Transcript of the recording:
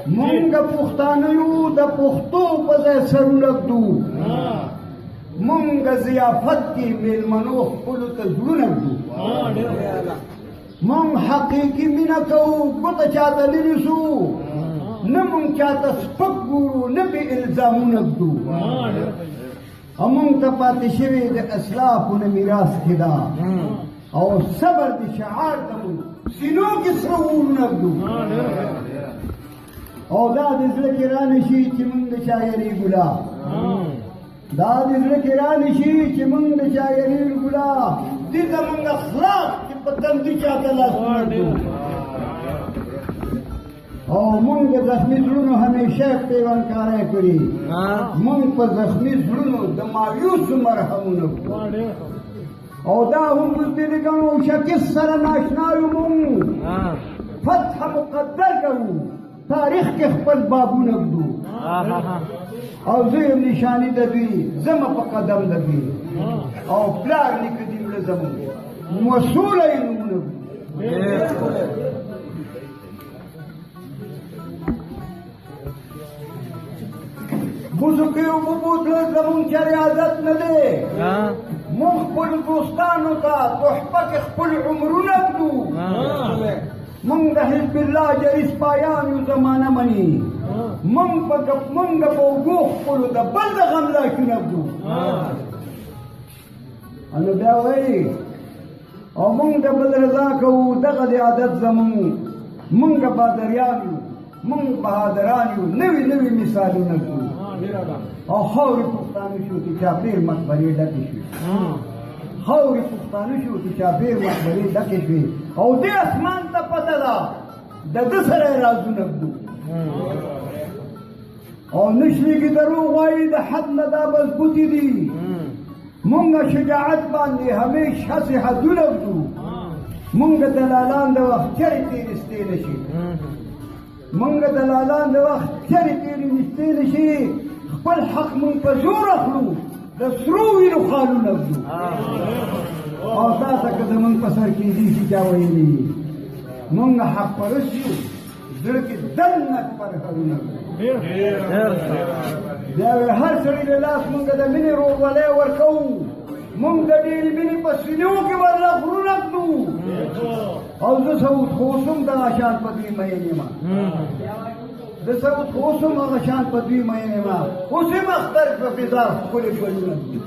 مونږ پښتانه یو د پښتو په ځای سرونه ږدو مونږ ضیافت کې میلمنو خپلو ته زړونه ږدو مونږ حقیقي مینه کوو ګوته چاته نه نیسو نه مونږ چاته سپک ګورو نه بې الزامونه ږدو مونږ ته پاتې شوې د اسلافو نه میراث کې ده او صبر د شعار ته مونږ سینو کې سره ورونه ږدو او دا د زړه کې رانشي چې مونږ د چا یریږو لا دا د زړه کې رانشي چې مونږ د چا یریږو لا دې زمونږ اخلاق چې په تندي چاته لاسونه ږدو او مونږ د زخمي زړونو همیشه پیوندکاری کړي مونږ په زخمي زړونو د مایوسو مرهمونه ږدو او دا هم بزدلګانو او شکست سره ناشنا یو مونږ فتح مقدر کوو تاریخ کې خپل بابونه ږدو او زه یم نشاني د دوی زمه په قدم د دوی او پلار نیکه دې مړه زموږ مسؤله یې نومونه ږدو بوزو کې اوبه بوتله زموږ چارې عادت نه دی مونږ خپلو دوستانو ته تحفه کې خپل عمرونه ږدو مونږ د حزب الله جري سپایان یو زمانه مني مونږ په اوږو خپلو د بل د غم لاشونه ږدو نو بیا وایي او مونږ د بل رضا کوو دغه د عادت زمونږ مونږ بادریان یو مونږ بهادران یو نوي نوي مثالونه ږدو او خاورې پښتانه شو چې چاپېر مقبرې ډکې شوې خاورې پښتانه شو چې چاپېر مقبرې ډکې شوې او دې اسمان ته پته ده د ده سره یې رازونه ږدو او نشلېږي دروغ وایي د حد نه دا مضبوطې دي مونږ شجاعت باندې همیش هسې حدونه ږدو مونږ دلالان د وخت چرې تېرېستې نه شي مونږ دلالان د وخت چرې تېرېستې نه شي خپل حق مونږ په زور اخلو د سرو وینو خالونه ږدو او تاسو که زمونږ په سر کېږي چې چا ویلي مونږ حق پرست یو زړه کې دنک پرهرونه ږدو بیا هر سړي له لاس مونږ د مینې روغوالی ورکوو مونږ د ډېرې مینې په سینو کې ورله غرونه ږدو او زه سعود خو اوس هم دغه شان په دوی مین یم زه سعود خو اوس هم هغه شان په دوی مین یم اوس هم اختر په فضا ښکلې ګلونه ږدو